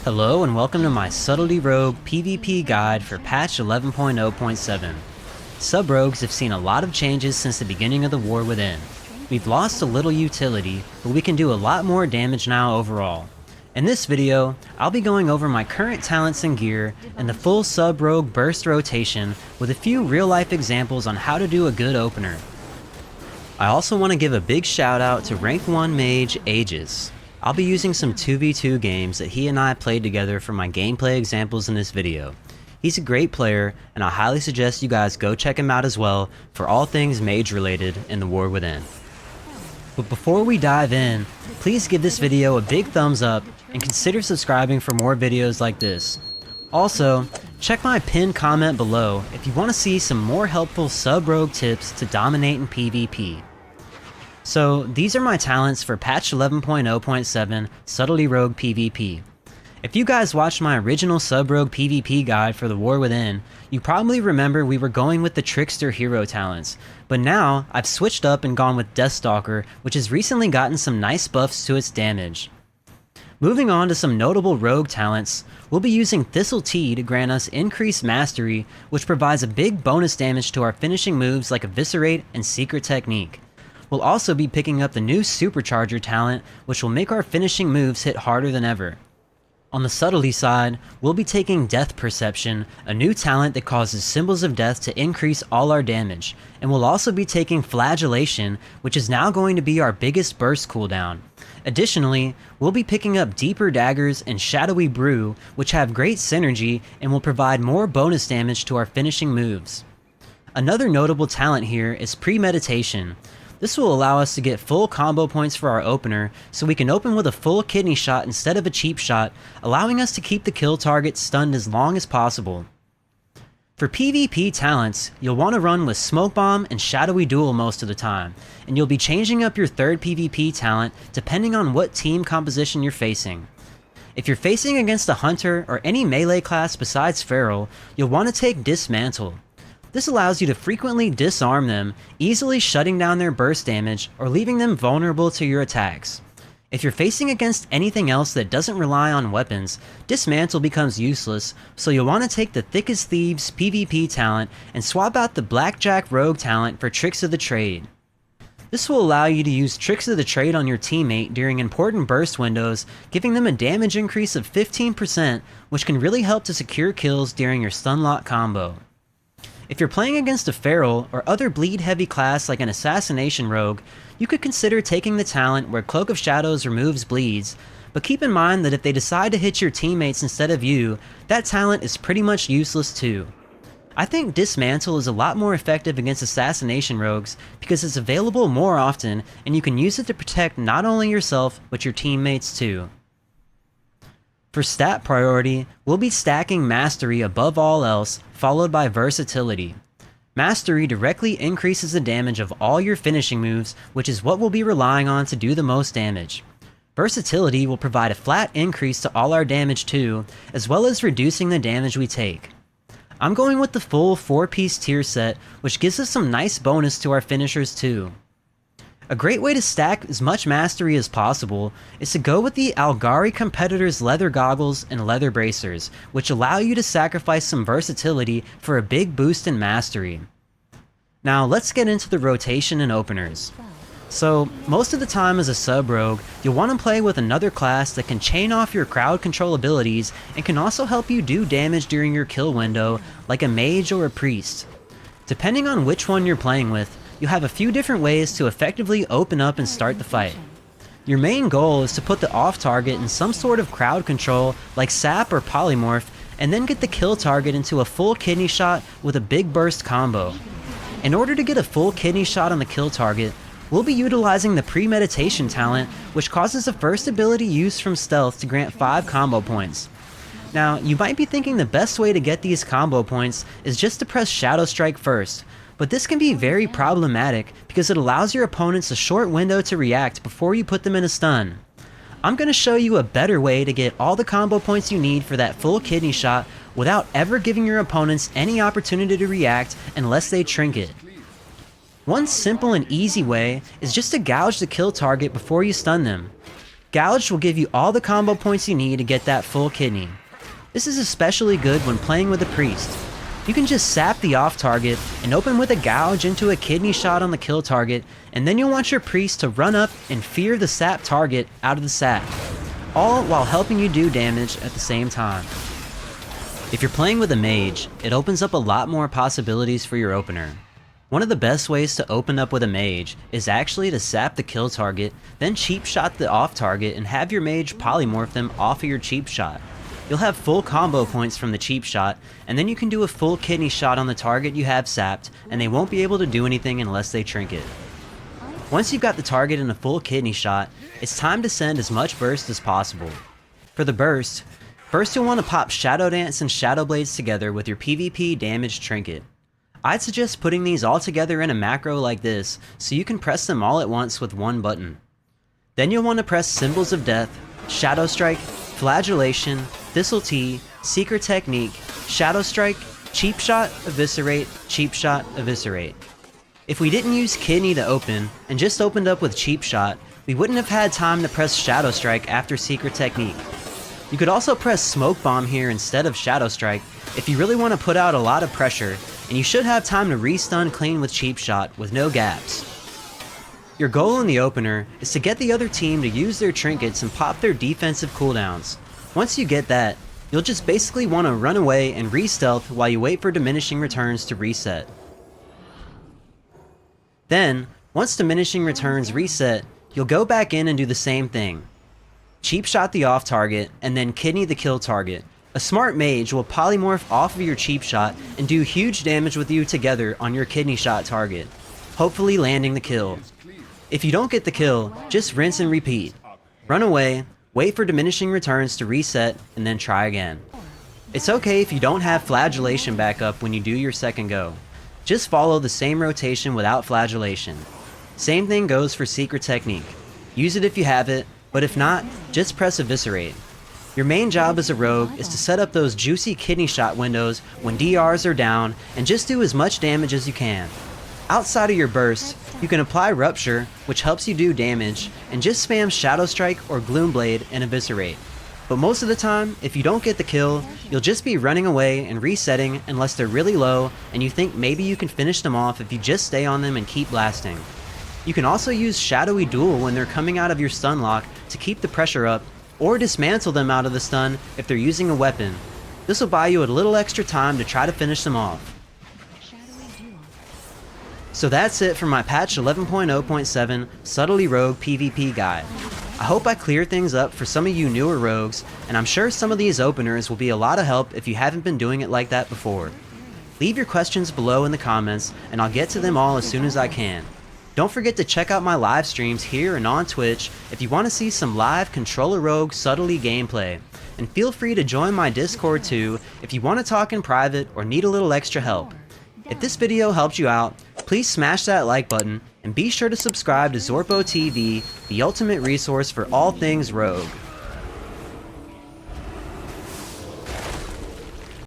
Hello and welcome to my Subtlety Rogue PvP guide for patch 11.0.7. Sub-rogues have seen a lot of changes since the beginning of the war within. We've lost a little utility, but we can do a lot more damage now overall. In this video, I'll be going over my current talents and gear and the full sub-rogue burst rotation with a few real-life examples on how to do a good opener. I also want to give a big shout out to Rank 1 Mage Aegis. I'll be using some 2v2 games that he and I played together for my gameplay examples in this video. He's a great player, and I highly suggest you guys go check him out as well for all things mage related in the war within. But before we dive in, please give this video a big thumbs up and consider subscribing for more videos like this. Also, check my pinned comment below if you want to see some more helpful sub-rogue tips to dominate in PvP. So these are my talents for patch 11.0.7 Subtlety Rogue PvP. If you guys watched my original sub-rogue PvP guide for the War Within, you probably remember we were going with the Trickster hero talents, but now I've switched up and gone with Deathstalker, which has recently gotten some nice buffs to its damage. Moving on to some notable rogue talents, we'll be using Thistle Tea to grant us increased mastery, which provides a big bonus damage to our finishing moves like Eviscerate and Secret Technique. We'll also be picking up the new Supercharger talent, which will make our finishing moves hit harder than ever. On the subtlety side, we'll be taking Death Perception, a new talent that causes symbols of death to increase all our damage, and we'll also be taking Flagellation, which is now going to be our biggest burst cooldown. Additionally, we'll be picking up Deeper Daggers and Shadowy Brew, which have great synergy and will provide more bonus damage to our finishing moves. Another notable talent here is Premeditation. This will allow us to get full combo points for our opener, so we can open with a full kidney shot instead of a cheap shot, allowing us to keep the kill target stunned as long as possible. For PvP talents, you'll want to run with Smoke Bomb and Shadowy Duel most of the time, and you'll be changing up your third PvP talent depending on what team composition you're facing. If you're facing against a Hunter or any melee class besides Feral, you'll want to take Dismantle. This allows you to frequently disarm them, easily shutting down their burst damage or leaving them vulnerable to your attacks. If you're facing against anything else that doesn't rely on weapons, Dismantle becomes useless, so you'll want to take the Thick as Thieves PvP talent and swap out the Blackjack Rogue talent for Tricks of the Trade. This will allow you to use Tricks of the Trade on your teammate during important burst windows, giving them a damage increase of 15%, which can really help to secure kills during your Stunlock combo. If you're playing against a Feral or other bleed heavy class like an Assassination Rogue, you could consider taking the talent where Cloak of Shadows removes bleeds, but keep in mind that if they decide to hit your teammates instead of you, that talent is pretty much useless too. I think Dismantle is a lot more effective against Assassination Rogues because it's available more often and you can use it to protect not only yourself but your teammates too. For stat priority, we'll be stacking Mastery above all else, followed by Versatility. Mastery directly increases the damage of all your finishing moves, which is what we'll be relying on to do the most damage. Versatility will provide a flat increase to all our damage too, as well as reducing the damage we take. I'm going with the full 4-piece tier set, which gives us some nice bonus to our finishers too. A great way to stack as much mastery as possible is to go with the Algari Competitor's Leather Goggles and Leather Bracers, which allow you to sacrifice some versatility for a big boost in mastery. Now let's get into the rotation and openers. So, most of the time as a sub-rogue, you'll want to play with another class that can chain off your crowd control abilities and can also help you do damage during your kill window, like a mage or a priest. Depending on which one you're playing with, you have a few different ways to effectively open up and start the fight. Your main goal is to put the off target in some sort of crowd control like Sap or Polymorph, and then get the kill target into a full kidney shot with a big burst combo. In order to get a full kidney shot on the kill target, we'll be utilizing the Premeditation talent, which causes the first ability used from stealth to grant 5 combo points. Now, you might be thinking the best way to get these combo points is just to press Shadow Strike first, but this can be very problematic because it allows your opponents a short window to react before you put them in a stun. I'm going to show you a better way to get all the combo points you need for that full kidney shot without ever giving your opponents any opportunity to react unless they trinket. One simple and easy way is just to gouge the kill target before you stun them. Gouged will give you all the combo points you need to get that full kidney. This is especially good when playing with a priest. You can just sap the off target and open with a gouge into a kidney shot on the kill target, and then you'll want your priest to run up and fear the sap target out of the sap, all while helping you do damage at the same time. If you're playing with a mage, it opens up a lot more possibilities for your opener. One of the best ways to open up with a mage is actually to sap the kill target, then cheap shot the off target and have your mage polymorph them off of your cheap shot. You'll have full combo points from the cheap shot, and then you can do a full kidney shot on the target you have sapped, and they won't be able to do anything unless they trinket. Once you've got the target in a full kidney shot, it's time to send as much burst as possible. For the burst, first you'll want to pop Shadow Dance and Shadow Blades together with your PvP damage trinket. I'd suggest putting these all together in a macro like this, so you can press them all at once with one button. Then you'll want to press Symbols of Death, Shadow Strike, Flagellation, Thistle Tea, Secret Technique, Shadow Strike, Cheap Shot, Eviscerate, Cheap Shot, Eviscerate. If we didn't use Kidney to open, and just opened up with Cheap Shot, we wouldn't have had time to press Shadow Strike after Secret Technique. You could also press Smoke Bomb here instead of Shadow Strike if you really want to put out a lot of pressure, and you should have time to re-stun clean with Cheap Shot with no gaps. Your goal in the opener is to get the other team to use their trinkets and pop their defensive cooldowns. Once you get that, you'll just basically want to run away and re-stealth while you wait for diminishing returns to reset. Then, once diminishing returns reset, you'll go back in and do the same thing. Cheap shot the off target, and then kidney the kill target. A smart mage will polymorph off of your cheap shot and do huge damage with you together on your kidney shot target, hopefully landing the kill. If you don't get the kill, just rinse and repeat. Run away, wait for diminishing returns to reset, and then try again. It's okay if you don't have flagellation backup when you do your second go. Just follow the same rotation without flagellation. Same thing goes for Secret Technique. Use it if you have it, but if not, just press Eviscerate. Your main job as a rogue is to set up those juicy kidney shot windows when DRs are down and just do as much damage as you can. Outside of your burst, you can apply Rupture, which helps you do damage, and just spam Shadow Strike or Gloom Blade and Eviscerate. But most of the time, if you don't get the kill, you'll just be running away and resetting unless they're really low and you think maybe you can finish them off if you just stay on them and keep blasting. You can also use Shadowy Duel when they're coming out of your stun lock to keep the pressure up, or dismantle them out of the stun if they're using a weapon. This will buy you a little extra time to try to finish them off. So that's it for my patch 11.0.7 Subtlety Rogue PvP guide. I hope I cleared things up for some of you newer rogues, and I'm sure some of these openers will be a lot of help if you haven't been doing it like that before. Leave your questions below in the comments, and I'll get to them all as soon as I can. Don't forget to check out my live streams here and on Twitch if you want to see some live Controller Rogue Subtlety gameplay. And feel free to join my Discord too if you want to talk in private or need a little extra help. If this video helped you out, please smash that like button and be sure to subscribe to Zorpo TV, the ultimate resource for all things Rogue.